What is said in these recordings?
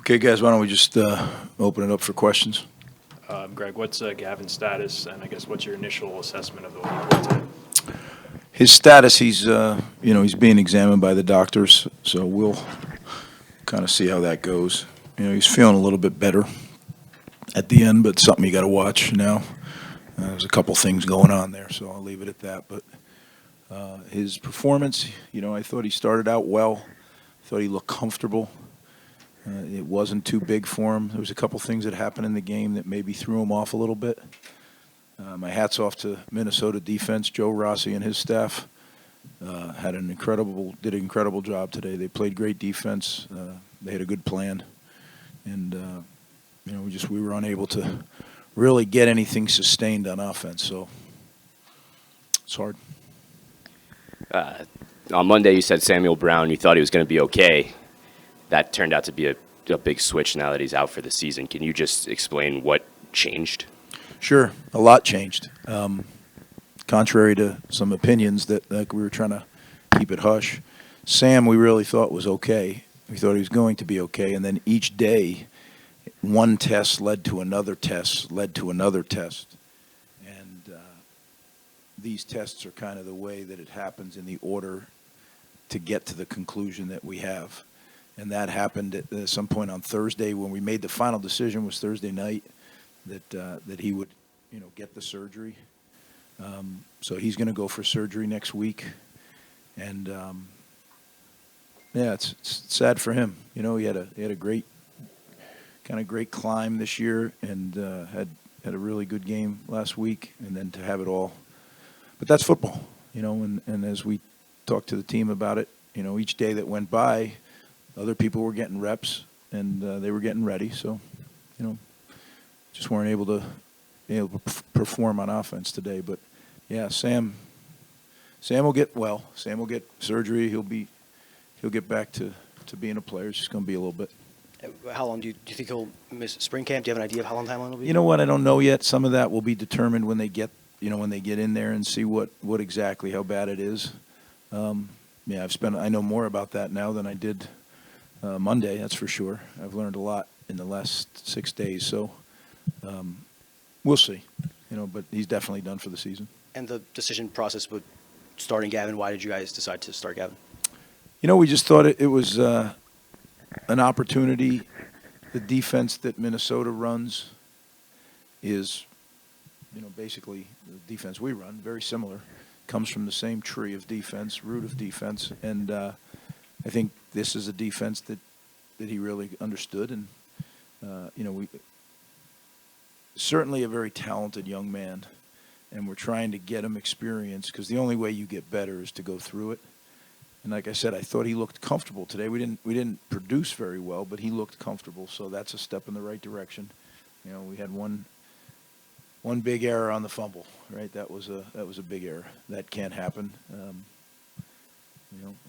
Okay, guys, why don't we just open it up for questions? Greg, what's Gavin's status, and I guess what's your initial assessment of the what he played today? His status, he's being examined by the doctors, so we'll kind of see how that goes. He's feeling a little bit better at the end, but something you got to watch now. There's a couple things going on there, so I'll leave it at that. But his performance, I thought he started out well. I thought he looked comfortable. It wasn't too big for him. There was a couple things that happened in the game that maybe threw him off a little bit. My hat's off to Minnesota defense. Joe Rossi and his staff did an incredible job today. They played great defense. They had a good plan, and we were unable to really get anything sustained on offense. So it's hard. On Monday, you said Samuel Brown. You thought he was going to be okay. That turned out to be a big switch now that he's out for the season. Can you just explain what changed? Sure, a lot changed. Contrary to some opinions that we were trying to keep it hush, Sam we really thought was okay. We thought he was going to be okay, and then each day, one test led to another test, and these tests are kind of the way that it happens in the order to get to the conclusion that we have. And that happened at some point on Thursday when we made the final decision. Was Thursday night that he would, get the surgery. So he's going to go for surgery next week, and it's sad for him. He had a great climb this year, and had a really good game last week, and then to have it all. But that's football, and as we talked to the team about it, each day that went by, other people were getting reps, and they were getting ready. So, just weren't able to perform on offense today. But yeah, Sam will get well. Sam will get surgery. He'll get back to being a player. It's just going to be a little bit. How long do you think he'll miss spring camp? Do you have an idea of how long timeline will be? You know what? I don't know yet. Some of that will be determined when they get in there and see what exactly how bad it is. I know more about that now than I did Monday. That's for sure. I've learned a lot in the last 6 days. So we'll see. But he's definitely done for the season. And the decision process with starting Gavin. Why did you guys decide to start Gavin? We just thought it was an opportunity. The defense that Minnesota runs is, basically the defense we run, very similar. Comes from the same tree of defense, root of defense, and I think this is a defense that he really understood, and we certainly a very talented young man, and we're trying to get him experience because the only way you get better is to go through it. And like I said, I thought he looked comfortable today. We didn't produce very well, but he looked comfortable, so that's a step in the right direction. We had one big error on the fumble, right? That was a big error. That can't happen.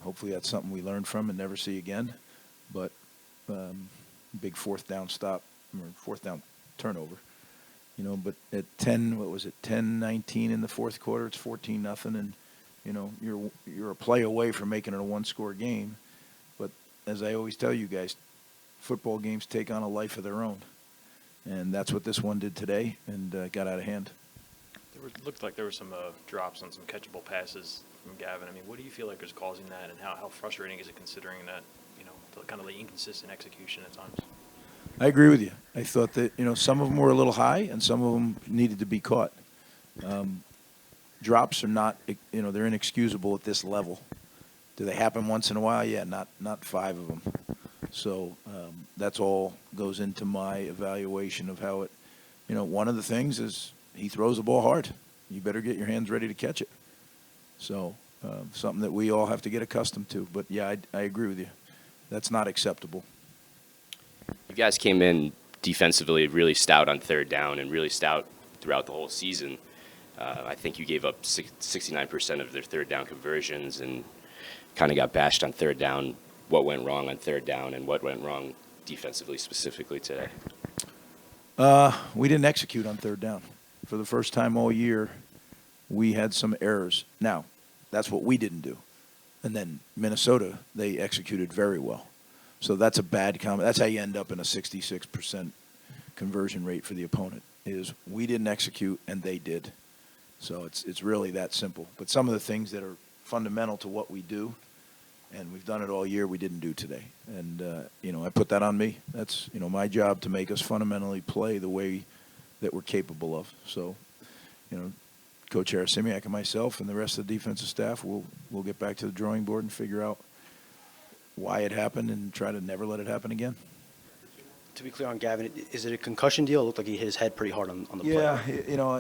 Hopefully that's something we learn from and never see again. But big fourth down turnover. But at 10-19 in the fourth quarter, it's 14-0, and you're a play away from making it a one-score game. But as I always tell you guys, football games take on a life of their own. And that's what this one did today, and got out of hand. Looked like there were some drops on some catchable passes from Gavin. I mean, what do you feel like is causing that, and how frustrating is it considering that, kind of the inconsistent execution at times? I agree with you. I thought that, some of them were a little high, and some of them needed to be caught. Drops are not, they're inexcusable at this level. Do they happen once in a while? Yeah, not 5 of them. So that's all goes into my evaluation of how it, one of the things is he throws the ball hard. You better get your hands ready to catch it. So something that we all have to get accustomed to. But, yeah, I agree with you. That's not acceptable. You guys came in defensively really stout on third down and really stout throughout the whole season. I think you gave up 69% of their third down conversions and kind of got bashed on third down. What went wrong on third down and what went wrong defensively specifically today? We didn't execute on third down. For the first time all year, we had some errors. Now, that's what we didn't do. And then Minnesota, they executed very well. So that's a bad comment. That's how you end up in a 66% conversion rate for the opponent, is we didn't execute and they did. So it's really that simple. But some of the things that are fundamental to what we do, and we've done it all year, we didn't do today. And, I put that on me. That's, my job to make us fundamentally play the way that we're capable of. So, Coach Arasimiak and myself and the rest of the defensive staff, we'll get back to the drawing board and figure out why it happened and try to never let it happen again. To be clear on Gavin, is it a concussion deal? It looked like he hit his head pretty hard on the play. Yeah,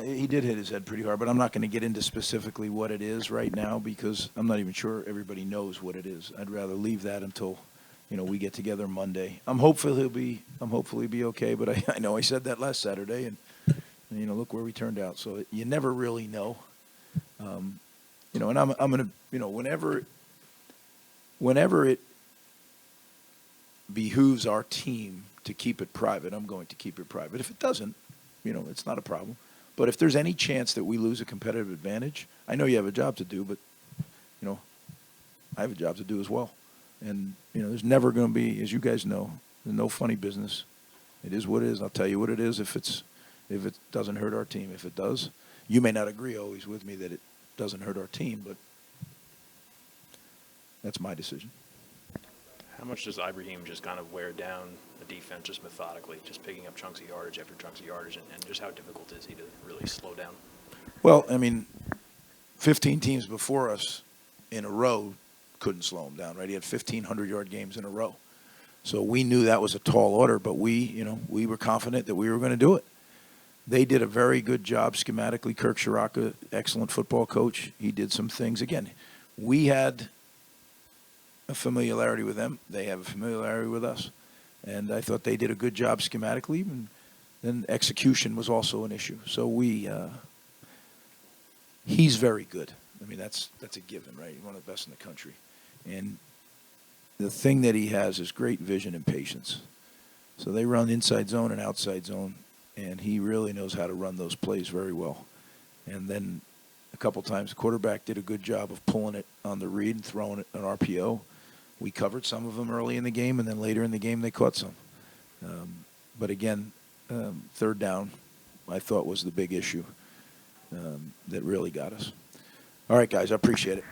he did hit his head pretty hard, but I'm not going to get into specifically what it is right now because I'm not even sure everybody knows what it is. I'd rather leave that until, we get together Monday. I'm hopeful he'll be okay, but I know I said that last Saturday, and look where we turned out. So you never really know. And I'm going to, whenever it behooves our team to keep it private, I'm going to keep it private. If it doesn't, it's not a problem. But if there's any chance that we lose a competitive advantage, I know you have a job to do, but, I have a job to do as well. And, there's never going to be, as you guys know, there's no funny business. It is what it is. I'll tell you what it is if it doesn't hurt our team. If it does, you may not agree always with me that it doesn't hurt our team, but that's my decision. How much does Ibrahim just kind of wear down the defense just methodically, just picking up chunks of yardage after chunks of yardage, and just how difficult is he to really slow down? Well, 15 teams before us in a row couldn't slow him down, right? He had 1,500-yard games in a row. So we knew that was a tall order, but we were confident that we were going to do it. They did a very good job schematically. Kirk Shiraka, excellent football coach. He did some things. Again, we had a familiarity with them. They have a familiarity with us. And I thought they did a good job schematically. And then execution was also an issue. So he's very good. That's a given, right? He's one of the best in the country. And the thing that he has is great vision and patience. So they run inside zone and outside zone, and he really knows how to run those plays very well. And then a couple times the quarterback did a good job of pulling it on the read and throwing it an RPO. We covered some of them early in the game, and then later in the game they caught some. But again, third down, I thought was the big issue that really got us. All right, guys, I appreciate it.